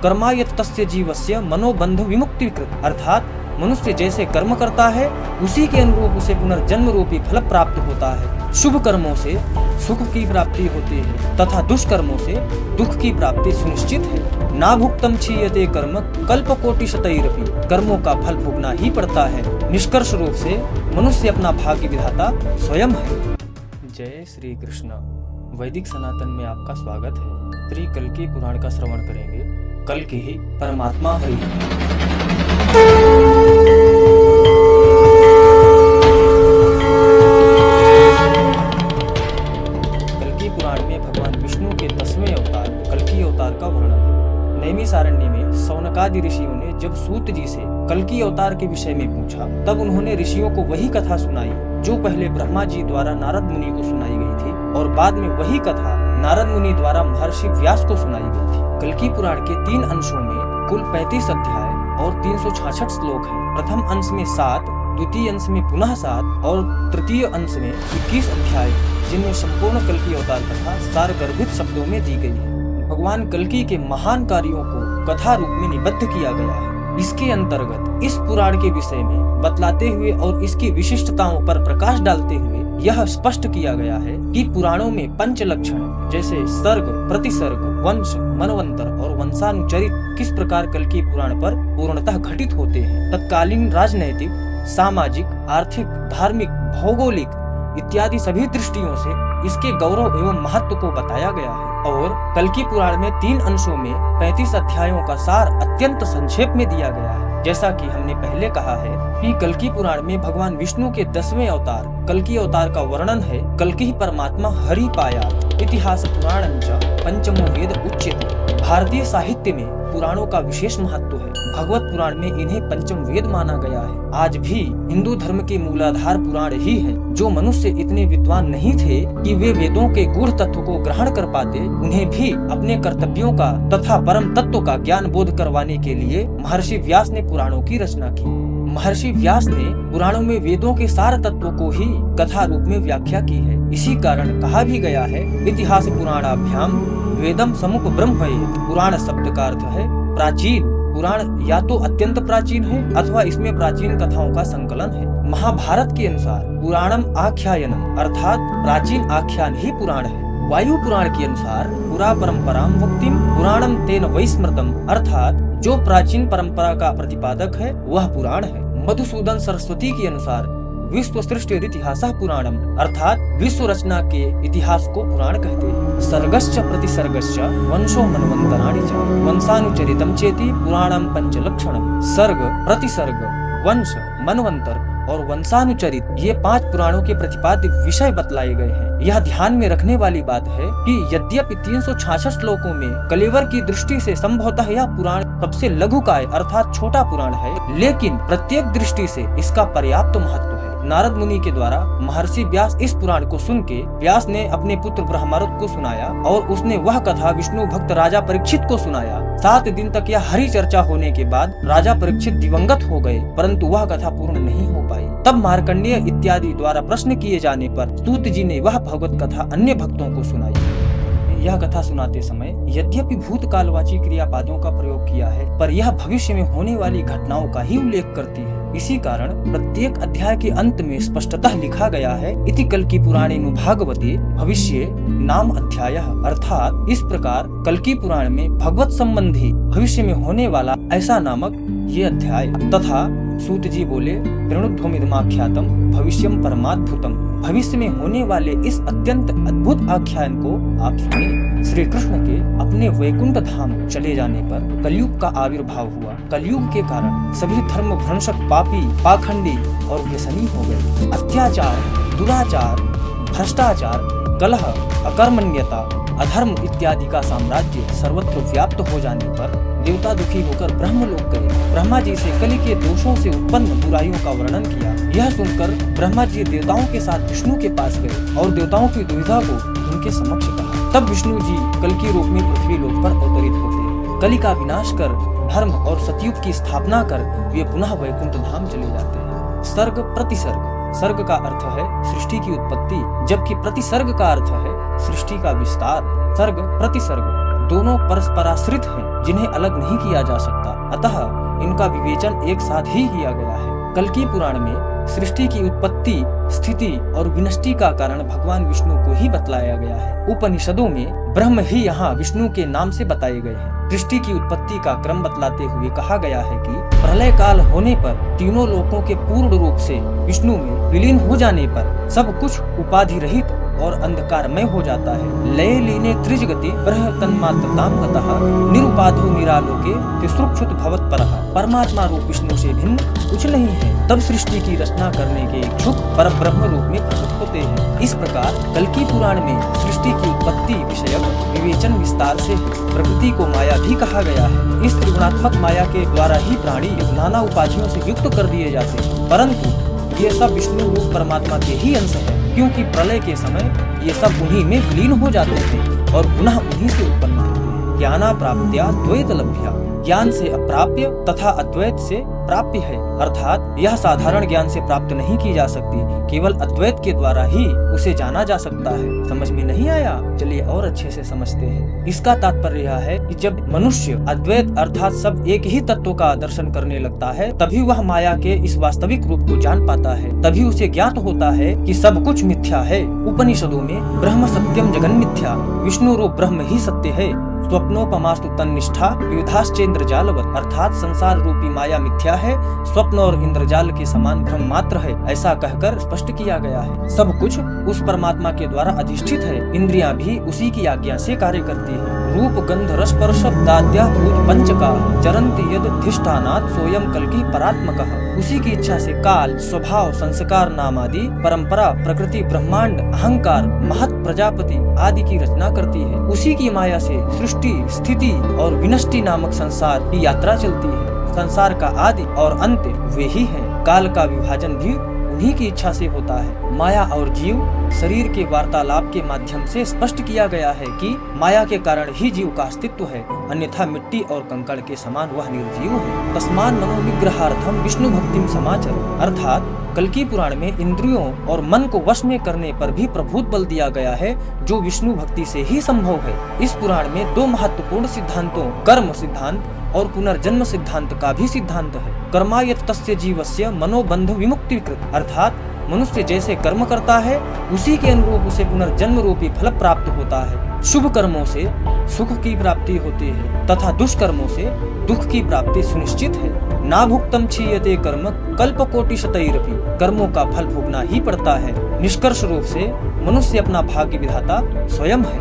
कर्मायत तस्य जीवस्य मनोबंध विमुक्तिकृत, अर्थात मनुष्य जैसे कर्म करता है उसी के अनुरूप उसे पुनर्जन्म रूपी फल प्राप्त होता है। शुभ कर्मों से सुख की प्राप्ति होती है तथा दुष्कर्मों से दुख की प्राप्ति सुनिश्चित है। ना भुक्तम क्षीयते कर्म कल्पकोटि शतैरपि, कर्मों का फल भोगना ही पड़ता है। निष्कर्ष रूप से मनुष्य अपना भाग्य विधाता स्वयं है। जय श्री कृष्ण। वैदिक सनातन में आपका स्वागत है। श्री कल्कि पुराण का श्रवण करेंगे। कल्कि ही परमात्मा हरि। कल्कि पुराण में भगवान विष्णु के 10वें अवतार कल्कि अवतार का वर्णन है। नैमिषारण्य में सौनकादि ऋषियों ने जब सूत जी से कल्कि अवतार के विषय में पूछा, तब उन्होंने ऋषियों को वही कथा सुनाई जो पहले ब्रह्मा जी द्वारा नारद मुनि को सुनाई गई थी और बाद में वही कथा नारद मुनि द्वारा महर्षि व्यास को सुनाई गई थी। कल्कि पुराण के 3 अंशों में कुल 35 अध्याय और 366 श्लोक हैं। प्रथम अंश में 7, द्वितीय अंश में पुनः 7 और तृतीय अंश में 21 अध्याय, जिनमें संपूर्ण कल्कि अवतार कथा सारगर्भित शब्दों में दी गई है। भगवान कल्कि के महान कार्यों को कथा रूप में निबद्ध किया गया है। इसके अंतर्गत इस पुराण के विषय में बतलाते हुए और इसकी विशिष्टताओं पर प्रकाश डालते हुए यह स्पष्ट किया गया है कि पुराणों में पंच लक्षण जैसे सर्ग, प्रतिसर्ग, वंश, मनवंतर और वंशानुचरित किस प्रकार कल्कि पुराण पर पूर्णतः घटित होते हैं। तत्कालीन राजनैतिक, सामाजिक, आर्थिक, धार्मिक, भौगोलिक इत्यादि सभी दृष्टियों से इसके गौरव एवं महत्व को बताया गया है। और कल्कि पुराण में 3 अंशों में 35 अध्यायों का सार अत्यंत संक्षेप में दिया गया है। जैसा कि हमने पहले कहा है कि कल्कि पुराण में भगवान विष्णु के 10वें अवतार कल्कि अवतार का वर्णन है। कल्कि परमात्मा हरि पाया इतिहास पुराणं च पंचमो वेद उच्यते। भारतीय साहित्य में पुराणों का विशेष महत्व है। भगवत पुराण में इन्हें पंचम वेद माना गया है। आज भी हिंदू धर्म के मूलाधार पुराण ही हैं। जो मनुष्य इतने विद्वान नहीं थे कि वे वेदों के गूढ़ तत्व को ग्रहण कर पाते, उन्हें भी अपने कर्तव्यों का तथा परम तत्व का ज्ञान बोध करवाने के लिए महर्षि व्यास ने पुराणों की रचना की। महर्षि व्यास ने पुराणों में वेदों के सार तत्वों को ही कथा रूप में व्याख्या की है। इसी कारण कहा भी गया है, इतिहास पुराणाभ्याम वेदम समुप ब्रह्मयेत्। पुराण शब्द का अर्थ है प्राचीन। पुराण या तो अत्यंत प्राचीन है अथवा इसमें प्राचीन कथाओं का संकलन है। महाभारत के अनुसार पुराणम आख्यायनम अर्थात प्राचीन आख्यान ही पुराण है। वायु पुराण के अनुसार पुरा परंपराम वक्तिम पुराणम तेन वैस्मृतम अर्थात जो प्राचीन परंपरा का प्रतिपादक है वह पुराण है। मधुसूदन सरस्वती के अनुसार विश्व सृष्टि इतिहासः पुराणम अर्थात विश्व रचना के इतिहास को पुराण कहते हैं। सर्गश्च प्रतिसर्गश्च वंशो मनवंतराणि च वंशानुचरितम चेति पुराणम पंचलक्षणम। सर्ग, प्रतिसर्ग, वंश, मनवंतर और वंशानुचरित ये 5 पुराणों के प्रतिपाद्य विषय बतलाए गए हैं। यह ध्यान में रखने वाली बात है कि यद्यपि 366 श्लोकों में कलेवर की दृष्टि से संभवतः यह पुराण सबसे लघुकाय अर्थात छोटा पुराण है, लेकिन प्रत्येक दृष्टि से इसका पर्याप्त महत्व है। नारद मुनि के द्वारा महर्षि व्यास इस पुराण को सुन के व्यास ने अपने पुत्र ब्रह्मरुद्र को सुनाया और उसने वह कथा विष्णु भक्त राजा परीक्षित को सुनाया। 7 दिन तक यह हरि चर्चा होने के बाद राजा परीक्षित दिवंगत हो गए, परंतु वह कथा पूर्ण नहीं हो पाई। तब मार्कंडेय इत्यादि द्वारा प्रश्न किए जाने पर सूत जी ने वह भगवत कथा अन्य भक्तों को सुनाई। यह कथा सुनाते समय यद्यपि भूतकालवाची क्रियापदों का प्रयोग किया है, पर यह भविष्य में होने वाली घटनाओं का ही उल्लेख करती है। इसी कारण प्रत्येक अध्याय के अंत में स्पष्टतः लिखा गया है, इति कल्कि पुराणेनु भागवते भविष्ये नाम अध्यायः। अर्थात इस प्रकार कल्कि पुराण में भगवत संबंधी भविष्य में होने वाला ऐसा नामक ये अध्याय। तथा सूत जी बोले, प्रणुध्वमिदमाख्यातम भविष्यम परमाद्भुतम। भविष्य में होने वाले इस अत्यंत अद्भुत आख्यान को आप सुनिए। श्री कृष्ण के अपने वैकुंठ धाम चले जाने पर कलयुग का आविर्भाव हुआ। कलयुग के कारण सभी धर्म भ्रंशक, पापी, पाखंडी और व्यसनी हो गए। अत्याचार, दुराचार, भ्रष्टाचार, कलह, अकर्मण्यता, अधर्म इत्यादि का साम्राज्य सर्वत्र व्याप्त हो जाने पर देवता दुखी होकर ब्रह्मलोक गए। ब्रह्मा जी से कलि के दोषों से उत्पन्न बुराइयों का वर्णन किया। यह सुनकर ब्रह्मा जी देवताओं के साथ विष्णु के पास गए और देवताओं की दुविधा को उनके समक्ष कहा। तब विष्णु जी कल के रूप में पृथ्वी लोक पर अवतरित होते हैं। कलि का विनाश कर धर्म और सतयुग की स्थापना कर वे पुनः वैकुंठ धाम चले जाते हैं। सर्ग, प्रतिसर्ग। सर्ग का अर्थ है सृष्टि की उत्पत्ति, जबकि प्रतिसर्ग का अर्थ है सृष्टि का विस्तार। सर्ग, प्रतिसर्ग दोनों परस्पराश्रित हैं। जिन्हें अलग नहीं किया जा सकता, अतः इनका विवेचन एक साथ ही किया गया है। कल्कि पुराण में सृष्टि की उत्पत्ति, स्थिति और विनष्टि का कारण भगवान विष्णु को ही बतलाया गया है। उपनिषदों में ब्रह्म ही यहाँ विष्णु के नाम से बताए गए हैं। सृष्टि की उत्पत्ति का क्रम बतलाते हुए कहा गया है कि प्रलय काल होने पर तीनों लोकों के पूर्ण रूप से विष्णु में विलीन हो जाने पर सब कुछ उपाधि रहित और अंधकारमय हो जाता है। लय लीने त्रिज गति ब्रह्म तन्मात्रताम गतः निरुपाधो निरालोके तिसृक्षुत भवत परः। परमात्मा रूप विष्णु से भिन्न कुछ नहीं है। तब सृष्टि की रचना करने के इच्छुक पर ब्रह्म रूप में प्रकट होते हैं। इस प्रकार कल्कि पुराण में सृष्टि की उत्पत्ति विषयक विवेचन विस्तार से प्रकृति को माया भी कहा गया है। इस त्रिगुणात्मक माया के द्वारा ही प्राणी नाना उपाधियों से युक्त कर दिए जाते हैं, परंतु ये सब विष्णु रूप परमात्मा के ही अंश है, क्योंकि प्रलय के समय ये सब उन्हीं में विलीन हो जाते थे और पुनः उन्हीं से उत्पन्न होते हैं। ज्ञानाप्राप्त्या द्वैत लभ्या, ज्ञान से अप्राप्य तथा अद्वैत से प्राप्य है, अर्थात यह साधारण ज्ञान से प्राप्त नहीं की जा सकती, केवल अद्वैत के द्वारा ही उसे जाना जा सकता है। समझ में नहीं आया? चलिए और अच्छे से समझते हैं। इसका तात्पर्य यह है कि जब मनुष्य अद्वैत अर्थात सब एक ही तत्व का दर्शन करने लगता है, तभी वह माया के इस वास्तविक रूप को जान पाता है। तभी उसे ज्ञात होता है कि सब कुछ मिथ्या है। उपनिषदों में ब्रह्म सत्यम जगन मिथ्या, विष्णु रूप ब्रह्म ही सत्य है, स्वप्नोपमास्तु तन्निष्ठा विविधाश्चेन्द्रजालवत्, अर्थात संसार रूपी माया मिथ्या है, स्वप्न और इंद्रजाल के समान भ्रम मात्र है, ऐसा कहकर स्पष्ट किया गया है। सब कुछ उस परमात्मा के द्वारा अधिष्ठित है। इंद्रियां भी उसी की आज्ञा से कार्य करती है। रूप गंध रस स्पर्श शब्दाद्या भूत पंचका चरन्ति यदधिष्ठानात् सोयम कल्कि परात्मकः। उसी की इच्छा से काल, स्वभाव, संस्कार नाम आदि परंपरा, प्रकृति, ब्रह्मांड, अहंकार, महत प्रजापति आदि की रचना करती है। उसी की माया से सृष्टि, स्थिति और विनष्टि नामक संसार की यात्रा चलती है। संसार का आदि और अंत वे ही हैं। काल का विभाजन भी उन्हीं की इच्छा से होता है। माया और जीव शरीर के वार्तालाप के माध्यम से स्पष्ट किया गया है कि माया के कारण ही जीव का अस्तित्व है, अन्यथा मिट्टी और कंकड़ के समान वह निर्जीव है। तस्मान् मनोनिग्रहार्थम विष्णु भक्तिम समाचर, अर्थात कल्कि पुराण में इंद्रियों और मन को वश में करने पर भी प्रभुत बल दिया गया है, जो विष्णु भक्ति से ही संभव है। इस पुराण में दो महत्वपूर्ण सिद्धांतों, कर्म सिद्धांत और पुनर्जन्म सिद्धांत का भी सिद्धांत है। कर्मायत तस्य जीवस्य मनोबंध विमुक्तिकृत, अर्थात मनुष्य जैसे कर्म करता है उसी के अनुरूप उसे पुनर्जन्म रूपी फल प्राप्त होता है। शुभ कर्मों से सुख की प्राप्ति होती है तथा दुष्कर्मों से दुख की प्राप्ति सुनिश्चित है। ना भुक्तम क्षीयते कर्म कल्पकोटि शतैरपि, कर्मों का फल भोगना ही पड़ता है। निष्कर्ष रूप से मनुष्य अपना भाग्य विधाता स्वयं है।